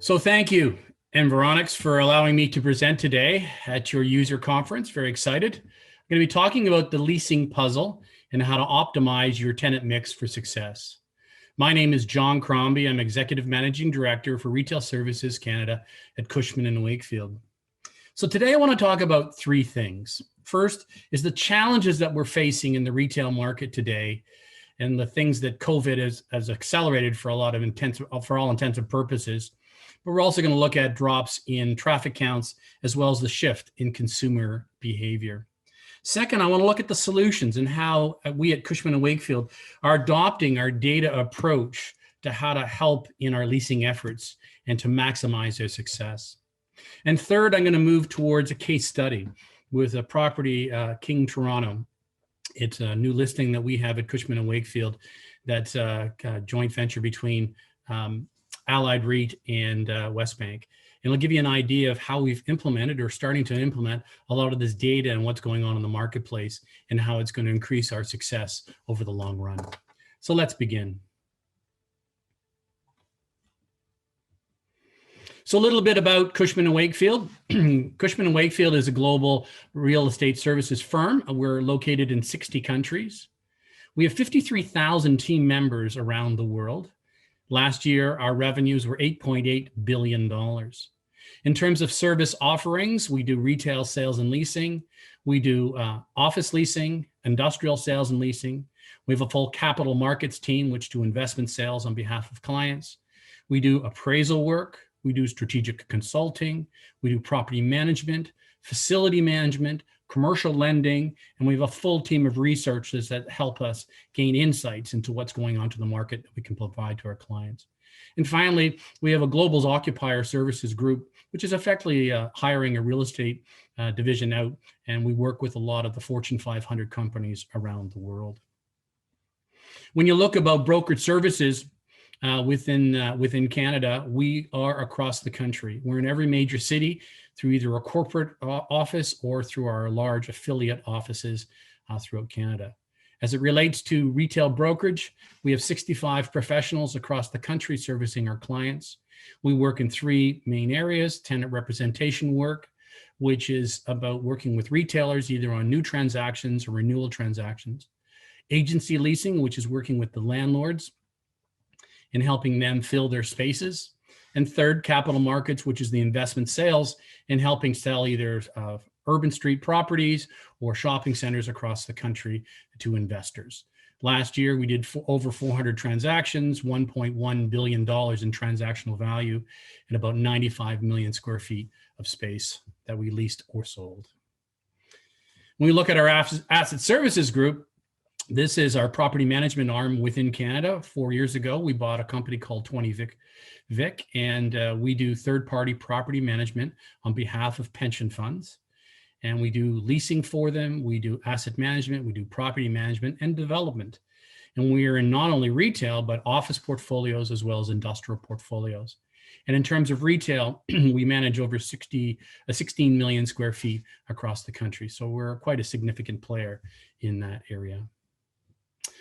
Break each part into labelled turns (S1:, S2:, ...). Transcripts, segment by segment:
S1: So thank you, Environics, for allowing me to present today at your user conference. Very excited. I'm going to be talking about the leasing puzzle and how to optimize your tenant mix for success. My name is John Crombie. I'm Executive Managing Director for Retail Services Canada at Cushman Wakefield. So today I want to talk about three things. First is the challenges that we're facing in the retail market today and the things that COVID has accelerated for all intents and purposes. But we're also going to look at drops in traffic counts as well as the shift in consumer behavior. Second, I want to look at the solutions and how we at Cushman Wakefield are adopting our data approach to how to help in our leasing efforts and to maximize their success. And third, I'm going to move towards a case study with a property, King Toronto. It's a new listing that we have at Cushman Wakefield that's a joint venture between Allied REIT and Westbank. And it'll give you an idea of how we've implemented or starting to implement a lot of this data and what's going on in the marketplace and how it's going to increase our success over the long run. So let's begin. So a little bit about Cushman Wakefield. Cushman Wakefield is a global real estate services firm. We're located in 60 countries. We have 53,000 team members around the world. Last year, our revenues were $8.8 billion. In terms of service offerings, we do retail sales and leasing. We do office leasing, industrial sales and leasing. We have a full capital markets team, which do investment sales on behalf of clients. We do appraisal work. We do strategic consulting. We do property management, facility management, commercial lending, and we have a full team of researchers that help us gain insights into what's going on to the market that we can provide to our clients. And finally, we have a global occupier services group, which is effectively hiring a real estate division out, and we work with a lot of the Fortune 500 companies around the world. When you look about brokerage services, within Canada, we are across the country. We're in every major city through either a corporate office or through our large affiliate offices throughout Canada. As it relates to retail brokerage, we have 65 professionals across the country servicing our clients. We work in three main areas: tenant representation work, which is about working with retailers either on new transactions or renewal transactions; agency leasing, which is working with the landlords and helping them fill their spaces; and third, capital markets, which is the investment sales and helping sell either urban street properties or shopping centers across the country to investors. Last year, we did over 400 transactions, $1.1 billion in transactional value, and about 95 million square feet of space that we leased or sold. When we look at our asset services group, this is our property management arm within Canada. 4 years ago, we bought a company called 20 Vic, and we do third-party property management on behalf of pension funds. And we do leasing for them, we do asset management, we do property management and development. And we are in not only retail, but office portfolios as well as industrial portfolios. And in terms of retail, we manage over 16 million square feet across the country. So we're quite a significant player in that area.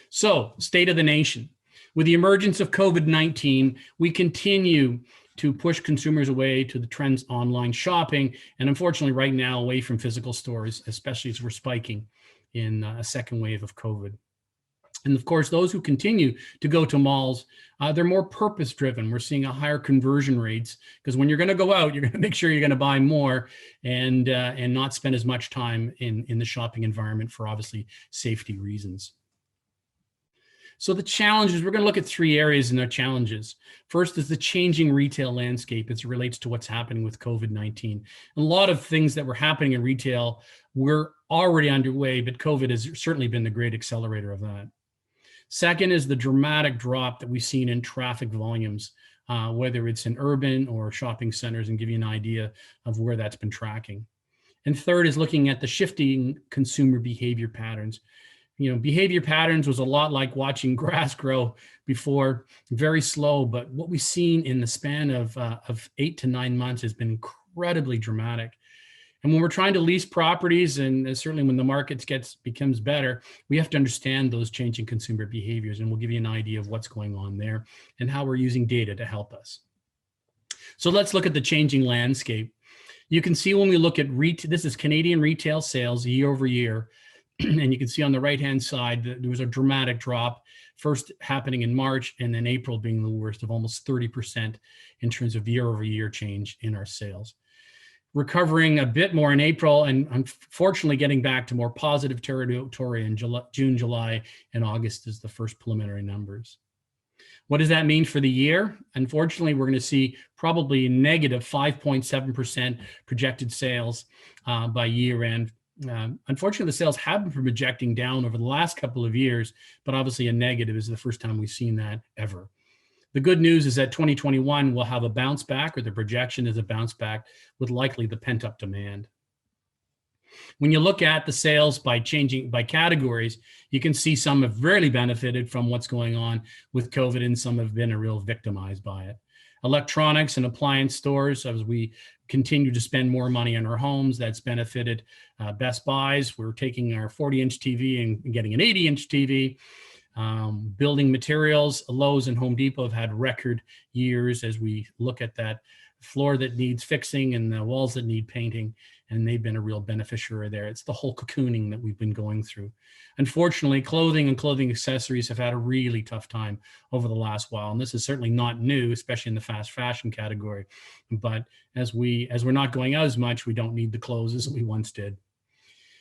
S1: So, state of the nation. With the emergence of COVID-19, we continue to push consumers away to the trends online shopping, and unfortunately right now away from physical stores, especially as we're spiking in a second wave of COVID. And of course, those who continue to go to malls, they're more purpose-driven. We're seeing a higher conversion rates because when you're going to go out, you're going to make sure you're going to buy more and not spend as much time in the shopping environment for obviously safety reasons. So the challenges, we're going to look at three areas in our challenges. First is the changing retail landscape as it relates to what's happening with COVID-19. A lot of things that were happening in retail were already underway, but COVID has certainly been the great accelerator of that. Second is the dramatic drop that we've seen in traffic volumes, whether it's in urban or shopping centers, and give you an idea of where that's been tracking. And third is looking at the shifting consumer behavior patterns. You know, behavior patterns was a lot like watching grass grow before, very slow, but what we've seen in the span of 8 to 9 months has been incredibly dramatic. And when we're trying to lease properties, and certainly when the market becomes better, we have to understand those changing consumer behaviors, and we'll give you an idea of what's going on there and how we're using data to help us. So let's look at the changing landscape. You can see when we look at this is Canadian retail sales year over year. And you can see on the right-hand side that there was a dramatic drop, first happening in March and then April being the worst, of almost 30% in terms of year-over-year change in our sales. Recovering a bit more in April and unfortunately getting back to more positive territory in June, July, and August is the first preliminary numbers. What does that mean for the year? Unfortunately, we're going to see probably negative 5.7% projected sales by year end. Unfortunately, the sales have been projecting down over the last couple of years, but obviously a negative is the first time we've seen that ever. The good news is that 2021 will have a bounce back, or the projection is a bounce back with likely the pent-up demand. When you look at the sales by categories, you can see some have really benefited from what's going on with COVID, and some have been real victimized by it. Electronics and appliance stores, as we continue to spend more money on our homes, that's benefited Best Buys. We're taking our 40-inch TV and getting an 80-inch TV. Building materials, Lowe's and Home Depot have had record years as we look at that floor that needs fixing and the walls that need painting, and they've been a real beneficiary there. It's the whole cocooning that we've been going through. Unfortunately, clothing and clothing accessories have had a really tough time over the last while, and this is certainly not new, especially in the fast fashion category. But as we're not going out as much, we don't need the clothes as we once did.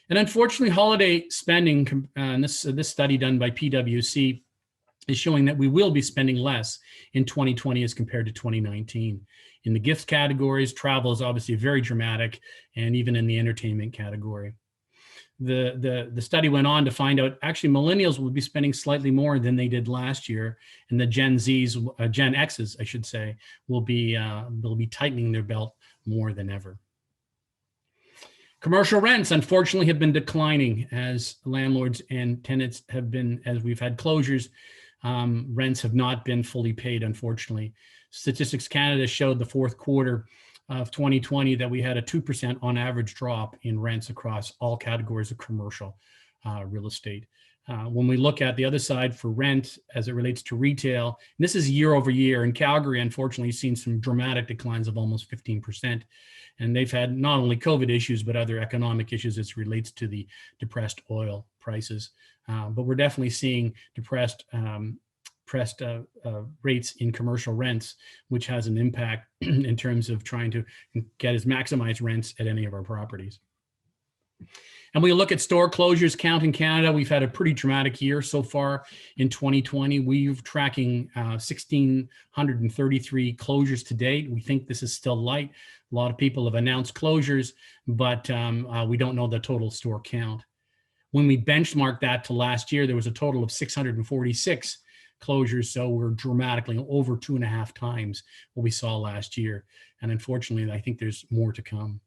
S1: And unfortunately, holiday spending, and this study done by PwC is showing that we will be spending less in 2020 as compared to 2019. In the gifts categories, travel is obviously very dramatic, and even in the entertainment category. The study went on to find out actually millennials will be spending slightly more than they did last year, and the Gen X's, I should say, will be tightening their belt more than ever. Commercial rents, unfortunately, have been declining as landlords and tenants have been, as we've had closures, rents have not been fully paid, unfortunately. Statistics Canada showed the fourth quarter of 2020 that we had a 2% on average drop in rents across all categories of commercial real estate. When we look at the other side for rent as it relates to retail, and this is year over year, in Calgary, unfortunately, seen some dramatic declines of almost 15%. And they've had not only COVID issues, but other economic issues as it relates to the depressed oil prices. But we're definitely seeing depressed rates in commercial rents, which has an impact in terms of trying to maximize rents at any of our properties. And we look at store closures count in Canada. We've had a pretty dramatic year so far in 2020. We're tracking 1,633 closures to date. We think this is still light. A lot of people have announced closures, but we don't know the total store count. When we benchmark that to last year, there was a total of 646 closures. So we're dramatically over 2.5 times what we saw last year. And unfortunately, I think there's more to come.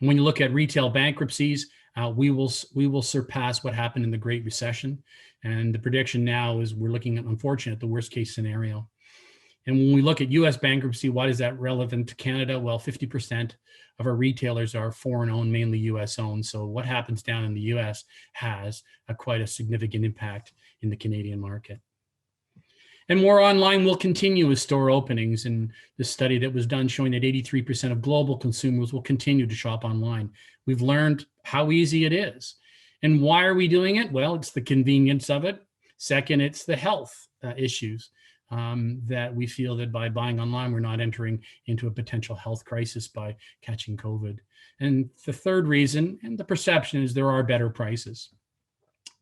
S1: And when you look at retail bankruptcies, we will surpass what happened in the Great Recession. And the prediction now is we're looking at, unfortunately, at the worst case scenario. And when we look at US bankruptcy, why is that relevant to Canada? Well, 50% of our retailers are foreign owned, mainly US owned. So what happens down in the US has quite a significant impact in the Canadian market. And more online will continue with store openings. And the study that was done showing that 83% of global consumers will continue to shop online. We've learned how easy it is. And why are we doing it? Well, it's the convenience of it. Second, it's the health issues that we feel that by buying online, we're not entering into a potential health crisis by catching COVID. And the third reason, and the perception, is there are better prices.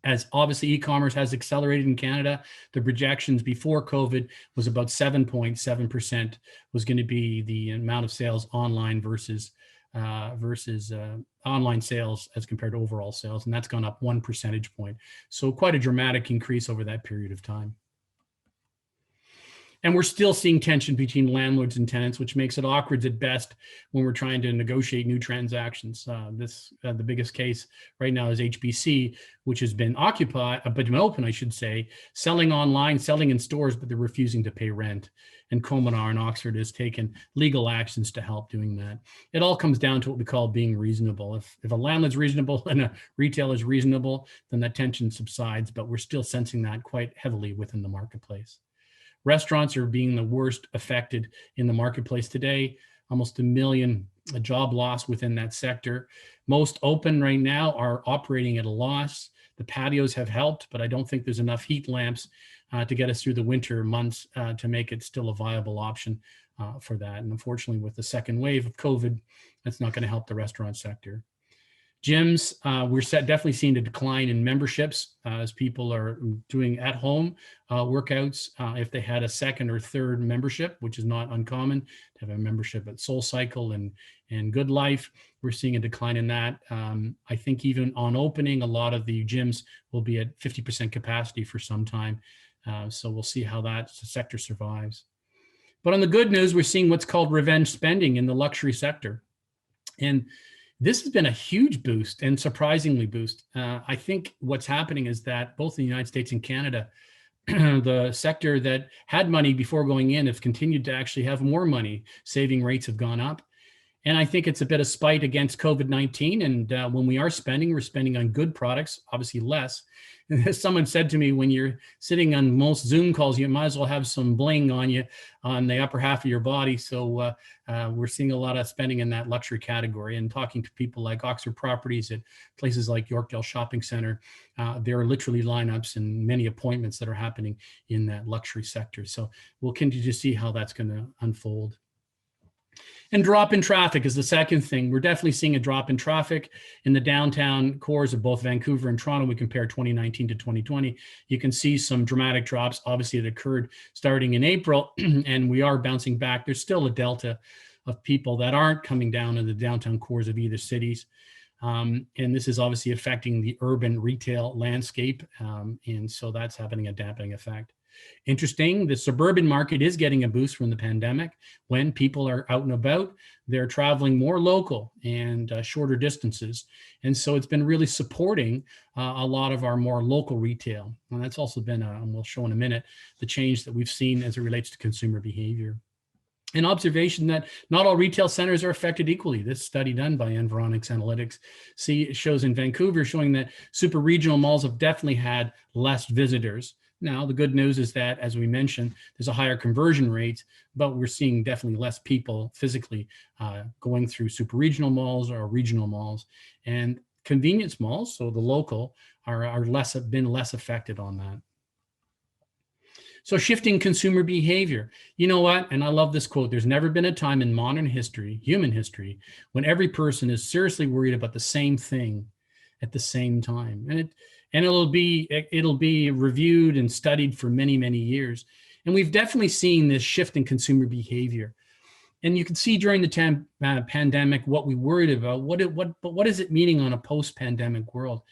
S1: As obviously e-commerce has accelerated in Canada, the projections before COVID was about 7.7% was going to be the amount of sales online versus online sales as compared to overall sales. And that's gone up 1 percentage point. So quite a dramatic increase over that period of time. And we're still seeing tension between landlords and tenants, which makes it awkward at best when we're trying to negotiate new transactions. The biggest case right now is HBC, which has been open, I should say, selling online, selling in stores, but they're refusing to pay rent. And Cominar in Oxford has taken legal actions to help doing that. It all comes down to what we call being reasonable. If a landlord's reasonable and a retailer is reasonable, then that tension subsides, but we're still sensing that quite heavily within the marketplace. Restaurants are being the worst affected in the marketplace today, almost 1 million job loss within that sector. Most open right now are operating at a loss. The patios have helped, but I don't think there's enough heat lamps to get us through the winter months to make it still a viable option for that. And unfortunately, with the second wave of COVID, that's not going to help the restaurant sector. Gyms, we're definitely seeing a decline in memberships as people are doing at-home workouts. If they had a second or third membership, which is not uncommon to have a membership at SoulCycle and Good Life, we're seeing a decline in that. I think even on opening, a lot of the gyms will be at 50% capacity for some time. So we'll see how that sector survives. But on the good news, we're seeing what's called revenge spending in the luxury sector. And this has been a huge boost and surprisingly boost. I think what's happening is that both in the United States and Canada, the sector that had money before going in have continued to actually have more money. Saving rates have gone up. And I think it's a bit of spite against COVID-19. And when we are spending, we're spending on good products, obviously less. As someone said to me, when you're sitting on most Zoom calls, you might as well have some bling on you on the upper half of your body. So we're seeing a lot of spending in that luxury category. And talking to people like Oxford Properties at places like Yorkdale Shopping Center, there are literally lineups and many appointments that are happening in that luxury sector. So we'll continue to see how that's going to unfold. And drop in traffic is the second thing. We're definitely seeing a drop in traffic in the downtown cores of both Vancouver and Toronto. We compare 2019 to 2020. You can see some dramatic drops, obviously, that occurred starting in April, and we are bouncing back. There's still a delta of people that aren't coming down in the downtown cores of either cities. And this is obviously affecting the urban retail landscape. And so that's having a dampening effect. Interesting, the suburban market is getting a boost from the pandemic. When people are out and about, they're traveling more local and shorter distances. And so it's been really supporting a lot of our more local retail. And that's also been, and we'll show in a minute, the change that we've seen as it relates to consumer behavior. An observation that not all retail centers are affected equally. This study done by Environics Analytics shows in Vancouver, showing that super regional malls have definitely had less visitors. Now, the good news is that, as we mentioned, there's a higher conversion rate, but we're seeing definitely less people physically going through super regional malls or regional malls. And convenience malls, so the local, have been less affected on that. So shifting consumer behavior. You know what? And I love this quote. There's never been a time in modern history, human history, when every person is seriously worried about the same thing at the same time. And it'll be reviewed and studied for many, many years. And we've definitely seen this shift in consumer behavior. And you can see during the pandemic what we worried about. But what is it meaning on a post-pandemic world?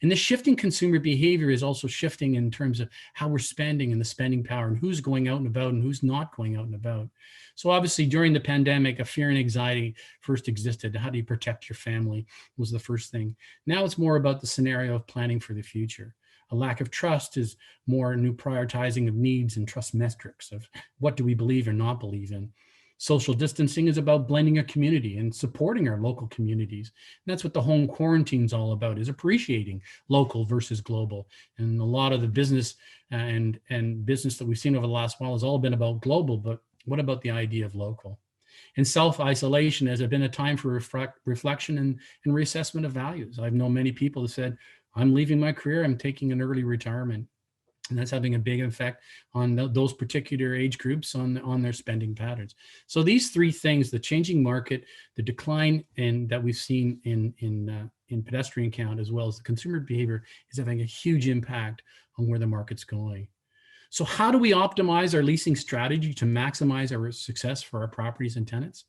S1: And the shifting consumer behavior is also shifting in terms of how we're spending and the spending power and who's going out and about and who's not going out and about. So obviously during the pandemic, a fear and anxiety first existed. How do you protect your family was the first thing. Now it's more about the scenario of planning for the future. A lack of trust is more new prioritizing of needs and trust metrics of what do we believe or not believe in. Social distancing is about blending a community and supporting our local communities. And that's what the home quarantine is all about, is appreciating local versus global. And a lot of the business and business that we've seen over the last while has all been about global, but what about the idea of local? And self-isolation has been a time for reflection and reassessment of values. I've known many people who said, I'm leaving my career, I'm taking an early retirement. And that's having a big effect on those particular age groups on their spending patterns. So these three things, the changing market, the decline that we've seen in pedestrian count, as well as the consumer behavior, is having a huge impact on where the market's going. So how do we optimize our leasing strategy to maximize our success for our properties and tenants?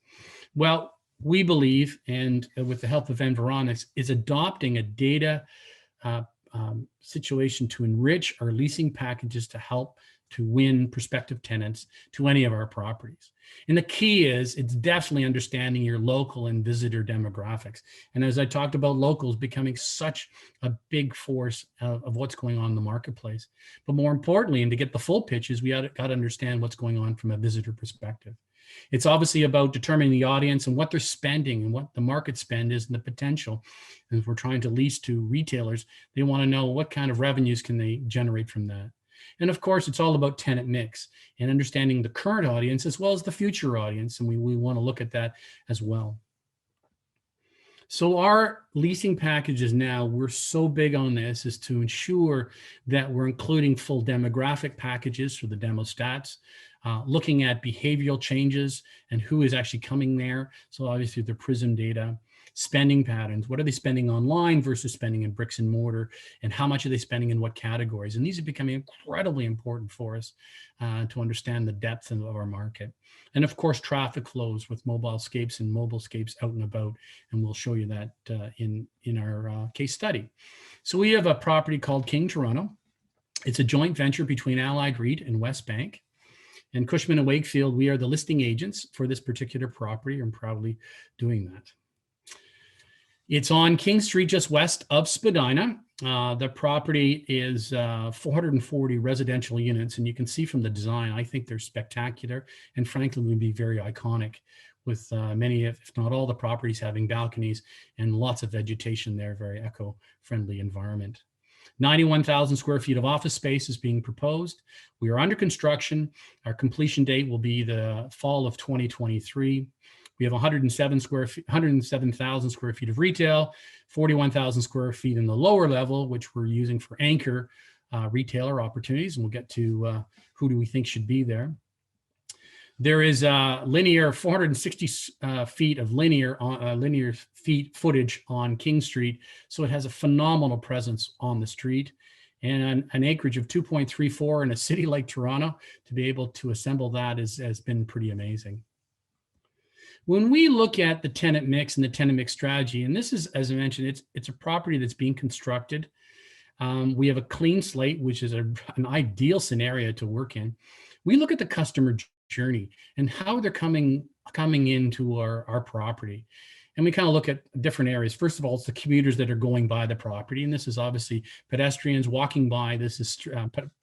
S1: Well, we believe, and with the help of Environics, is adopting a data situation to enrich our leasing packages to help to win prospective tenants to any of our properties. And the key is, it's definitely understanding your local and visitor demographics. And as I talked about, locals becoming such a big force of what's going on in the marketplace. But more importantly, and to get the full pitches, we got to understand what's going on from a visitor perspective. It's obviously about determining the audience and what they're spending and what the market spend is and the potential. And if we're trying to lease to retailers, they want to know what kind of revenues can they generate from that. And of course, it's all about tenant mix and understanding the current audience as well as the future audience. And we want to look at that as well. So our leasing packages now, we're so big on this, is to ensure that we're including full demographic packages for the demo stats, looking at behavioral changes and who is actually coming there. So obviously the PRISM data, spending patterns, what are they spending online versus spending in bricks and mortar, and how much are they spending in what categories? And these are becoming incredibly important for us to understand the depth of our market. And of course, traffic flows with mobile scapes and mobile scapes out and about. And we'll show you that in our case study. So we have a property called King Toronto. It's a joint venture between Allied REIT and Westbank. And Cushman Wakefield, we are the listing agents for this particular property. I'm proudly doing that. It's on King Street, just west of Spadina. The property is 440 residential units, and you can see from the design, I think they're spectacular, and frankly, would be very iconic, with many, if not all, the properties having balconies and lots of vegetation there, very eco-friendly environment. 91,000 square feet of office space is being proposed. We are under construction. Our completion date will be the fall of 2023. We have 107,000 square feet of retail, 41,000 square feet in the lower level, which we're using for anchor retailer opportunities. And we'll get to who do we think should be there. There is linear 460 feet of linear feet footage on King Street. So it has a phenomenal presence on the street, and an acreage of 2.34 in a city like Toronto. To be able to assemble that has been pretty amazing. When we look at the tenant mix and the tenant mix strategy, and this is, as I mentioned, it's a property that's being constructed. We have a clean slate, which is an ideal scenario to work in. We look at the customer journey and how they're coming into our property. And we kind of look at different areas. First of all, it's the commuters that are going by the property. And this is obviously pedestrians walking by. This is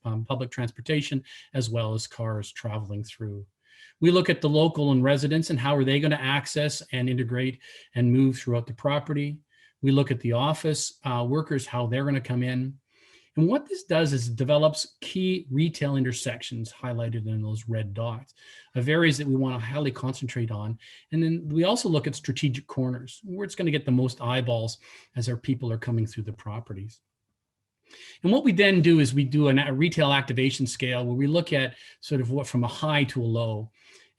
S1: public transportation, as well as cars traveling through. We look at the local and residents and how are they going to access and integrate and move throughout the property. We look at the office workers, how they're going to come in. And what this does is it develops key retail intersections highlighted in those red dots of areas that we want to highly concentrate on. And then we also look at strategic corners where it's going to get the most eyeballs as our people are coming through the properties. And what we then do is we do a retail activation scale where we look at sort of what from a high to a low.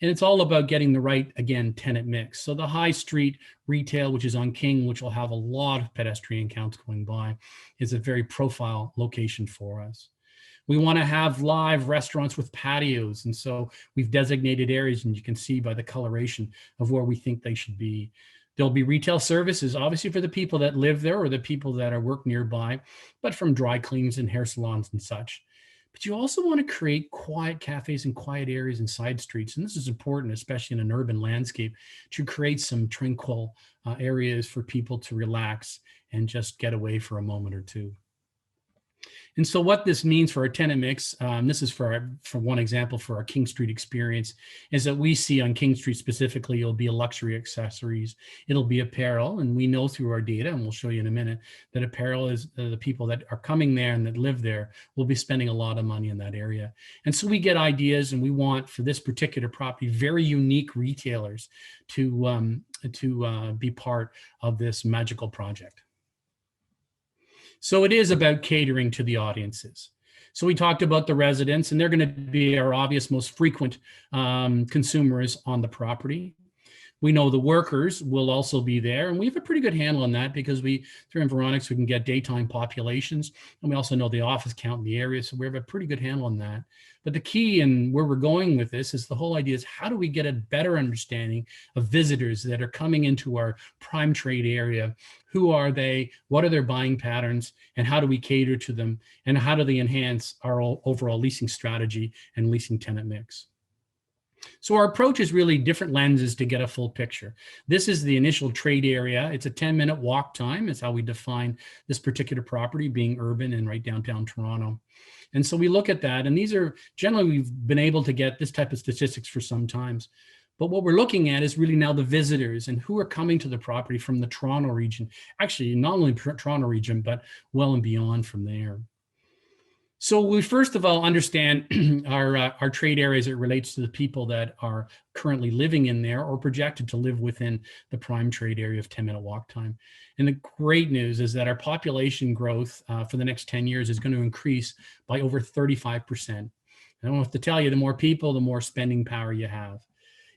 S1: And it's all about getting the right, again, tenant mix. So the high street retail, which is on King, which will have a lot of pedestrian counts going by, is a very profile location for us. We want to have live restaurants with patios. And so we've designated areas, and you can see by the coloration of where we think they should be. There'll be retail services, obviously for the people that live there or the people that are work nearby, but from dry cleans and hair salons and such. But you also want to create quiet cafes and quiet areas and side streets. And this is important, especially in an urban landscape, to create some tranquil areas for people to relax and just get away for a moment or two. And so what this means for our tenant mix, this is for one example for our King Street experience, is that we see on King Street specifically, it'll be luxury accessories, it'll be apparel, and we know through our data, and we'll show you in a minute, that apparel is the people that are coming there and that live there will be spending a lot of money in that area. And so we get ideas, and we want for this particular property, very unique retailers to be part of this magical project. So it is about catering to the audiences. So we talked about the residents, and they're going to be our obvious most frequent consumers on the property. We know the workers will also be there, and we have a pretty good handle on that because through Environics, we can get daytime populations, and we also know the office count in the area, so we have a pretty good handle on that. But the key and where we're going with this is the whole idea is how do we get a better understanding of visitors that are coming into our prime trade area? Who are they? What are their buying patterns? And how do we cater to them? And how do they enhance our overall leasing strategy and leasing tenant mix? So our approach is really different lenses to get a full picture. This is the initial trade area. It's a 10-minute walk time is how we define this particular property, being urban and right downtown Toronto. And so we look at that, and these are generally, we've been able to get this type of statistics for some times. But what we're looking at is really now the visitors and who are coming to the property from the Toronto region, actually not only Toronto region, but well and beyond from there. So we first of all understand our trade areas. It relates to the people that are currently living in there or projected to live within the prime trade area of 10-minute walk time. And the great news is that our population growth for the next 10 years is going to increase by over 35%. I don't have to tell you, the more people, the more spending power you have.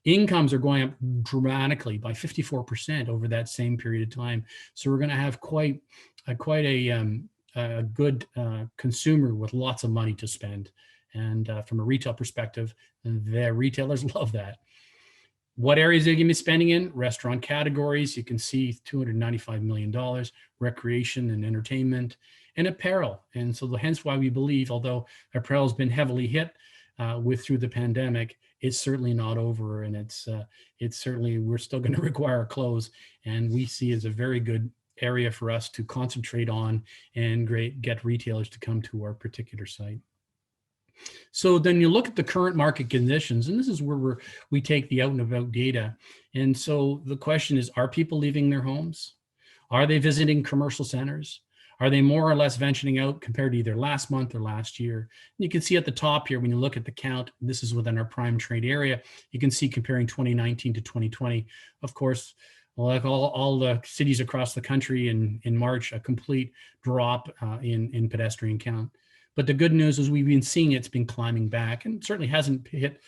S1: Incomes are going up dramatically by 54% over that same period of time. So we're going to have quite a good consumer with lots of money to spend. And from a retail perspective, the retailers love that. What areas are you going to be spending in? Restaurant categories. You can see $295 million, recreation and entertainment, and apparel. And so hence why we believe, although apparel has been heavily hit through the pandemic, it's certainly not over, and it's certainly, we're still going to require clothes, and we see as a very good area for us to concentrate on and get retailers to come to our particular site. So then you look at the current market conditions, and this is where we take the out and about data. And so the question is, are people leaving their homes? Are they visiting commercial centers? Are they more or less venturing out compared to either last month or last year? And you can see at the top here, when you look at the count, this is within our prime trade area, you can see comparing 2019 to 2020, of course, like all the cities across the country in March, a complete drop in pedestrian count. But the good news is we've been seeing it's been climbing back, and certainly hasn't hit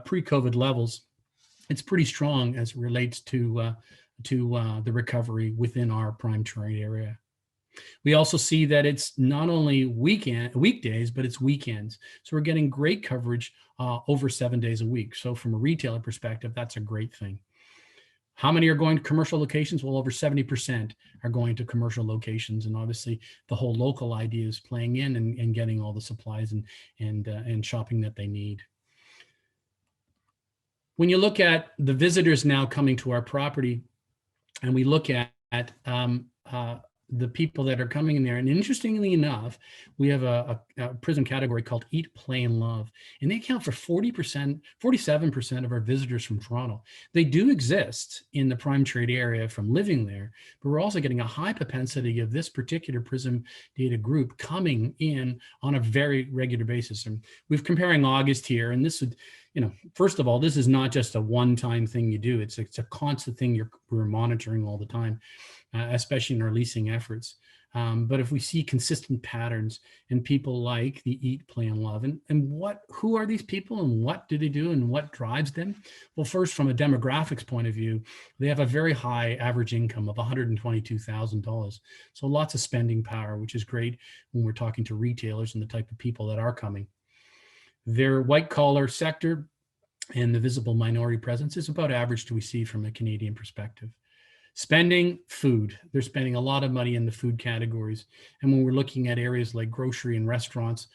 S1: pre-COVID levels. It's pretty strong as it relates to the recovery within our prime trade area. We also see that it's not only weekdays, but it's weekends. So we're getting great coverage over 7 days a week. So from a retailer perspective, that's a great thing. How many are going to commercial locations? Well, over 70% are going to commercial locations. And obviously the whole local idea is playing in and getting all the supplies and shopping that they need. When you look at the visitors now coming to our property, and we look at the people that are coming in there. And interestingly enough, we have a prison category called Eat, Play, and Love. And they account for 47% of our visitors from Toronto. They do exist in the prime trade area from living there, but we're also getting a high propensity of this particular prison data group coming in on a very regular basis. And we're comparing August here, and this would, first of all, this is not just a one-time thing you do. It's a constant thing we're monitoring all the time, especially in our leasing efforts. But if we see consistent patterns and people like the Eat, Play, and Love, and who are these people and what do they do and what drives them? Well, first, from a demographics point of view, they have a very high average income of $122,000. So lots of spending power, which is great when we're talking to retailers and the type of people that are coming. Their white collar sector and the visible minority presence is about average to we see from a Canadian perspective. Spending, food. They're spending a lot of money in the food categories. And when we're looking at areas like grocery and restaurants,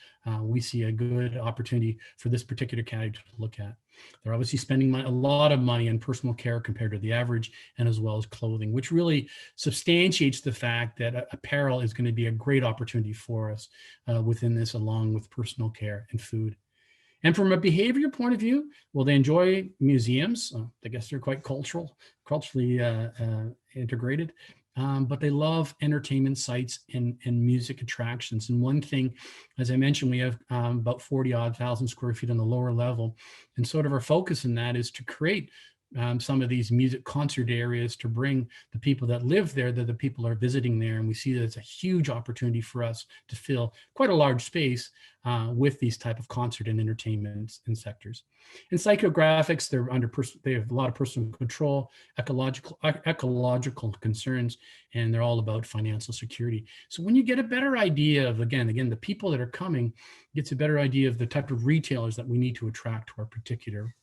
S1: we see a good opportunity for this particular category to look at. They're obviously spending a lot of money on personal care compared to the average, and as well as clothing, which really substantiates the fact that apparel is going to be a great opportunity for us within this, along with personal care and food. And from a behavior point of view, well, they enjoy museums. I guess they're quite culturally integrated, but they love entertainment sites and music attractions. And one thing, as I mentioned, we have about 40,000 square feet on the lower level. And sort of our focus in that is to create some of these music concert areas to bring the people that live there, that the people are visiting there. And we see that it's a huge opportunity for us to fill quite a large space with these type of concert and entertainment and sectors. In psychographics, they have a lot of personal control, ecological concerns, and they're all about financial security. So when you get a better idea of, again, the people that are coming, gets a better idea of the type of retailers that we need to attract to our particular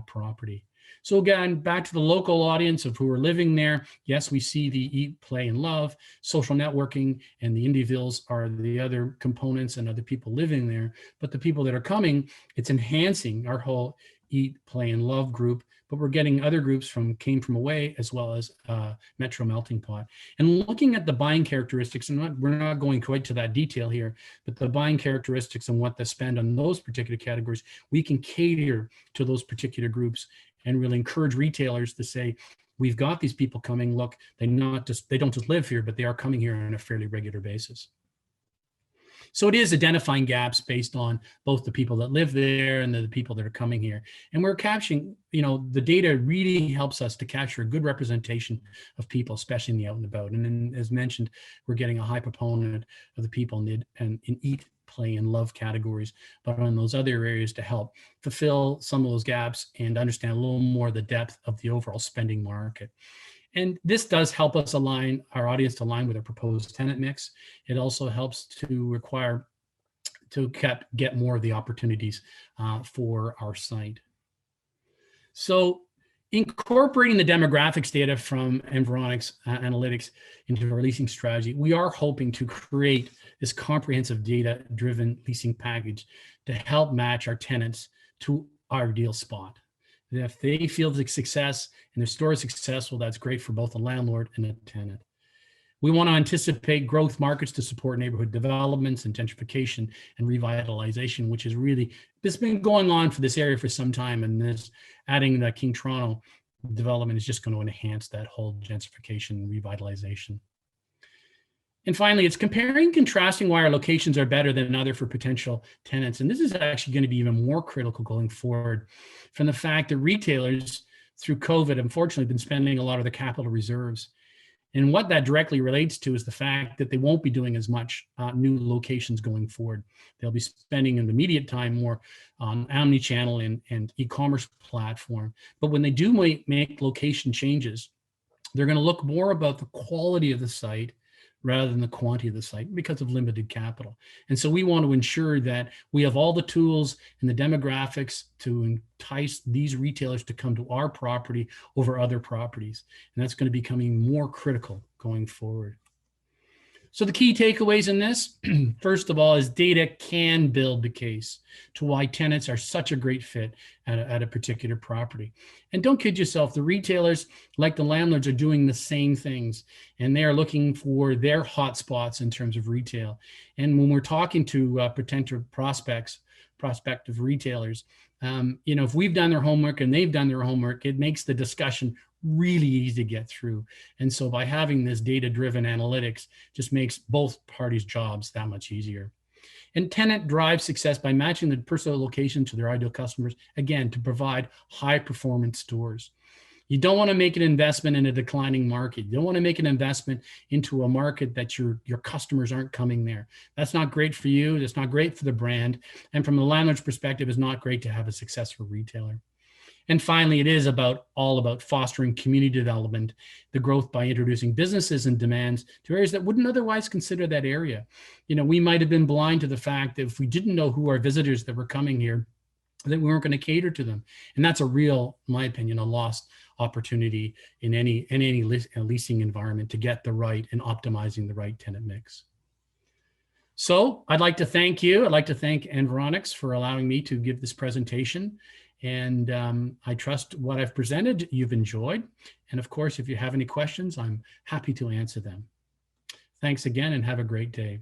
S1: property. So again, back to the local audience of who are living there. Yes, we see the Eat, Play, and Love, social networking, and the Indievilles are the other components and other people living there. But the people that are coming, it's enhancing our whole Eat, Play, and Love group. But we're getting other groups came from away, as well as Metro Melting Pot. And looking at the buying characteristics, and we're not going quite to that detail here, but the buying characteristics and what they spend on those particular categories, we can cater to those particular groups and really encourage retailers to say, we've got these people coming. Look, they don't just live here, but they are coming here on a fairly regular basis. So it is identifying gaps based on both the people that live there and the people that are coming here. And we're capturing, the data really helps us to capture a good representation of people, especially in the out and about. And then, as mentioned, we're getting a high proponent of the people in eat, play, and love categories, but on those other areas to help fulfill some of those gaps and understand a little more the depth of the overall spending market. And this does help us align our audience to align with our proposed tenant mix. It also helps to get more of the opportunities for our site. So incorporating the demographics data from Environics Analytics into our leasing strategy, we are hoping to create this comprehensive data-driven leasing package to help match our tenants to our ideal spot. And if they feel the success and their store is successful, that's great for both the landlord and the tenant. We want to anticipate growth markets to support neighborhood developments and gentrification and revitalization, which is really, this has been going on for this area for some time. And this adding the King Toronto development is just going to enhance that whole gentrification and revitalization. And finally, it's comparing and contrasting why our locations are better than other for potential tenants. And this is actually going to be even more critical going forward from the fact that retailers through COVID, unfortunately, have been spending a lot of their capital reserves. And what that directly relates to is the fact that they won't be doing as much new locations going forward. They'll be spending in the immediate time more on omni-channel and e-commerce platform. But when they do make location changes, they're going to look more about the quality of the site rather than the quantity of the site because of limited capital. And so we want to ensure that we have all the tools and the demographics to entice these retailers to come to our property over other properties. And that's going to be becoming more critical going forward. So the key takeaways in this, first of all, is data can build the case to why tenants are such a great fit at a particular property. And don't kid yourself, the retailers, like the landlords, are doing the same things, and they are looking for their hotspots in terms of retail. And when we're talking to potential prospective retailers, if we've done their homework and they've done their homework, it makes the discussion really easy to get through. And so by having this data-driven analytics just makes both parties' jobs that much easier. And tenant drives success by matching the personal location to their ideal customers, again, to provide high-performance stores. You don't want to make an investment in a declining market. You don't want to make an investment into a market that your customers aren't coming there. That's not great for you. That's not great for the brand. And from the landlord's perspective, it's not great to have a successful retailer. And finally, it is all about fostering community development, the growth by introducing businesses and demands to areas that wouldn't otherwise consider that area. We might have been blind to the fact that if we didn't know who our visitors that were coming here, that we weren't going to cater to them. And that's a real, in my opinion, a lost opportunity in any leasing environment to get the right and optimizing the right tenant mix. So I'd like to thank you. I'd like to thank Environics for allowing me to give this presentation. And I trust what I've presented you've enjoyed. And of course, if you have any questions, I'm happy to answer them. Thanks again and have a great day.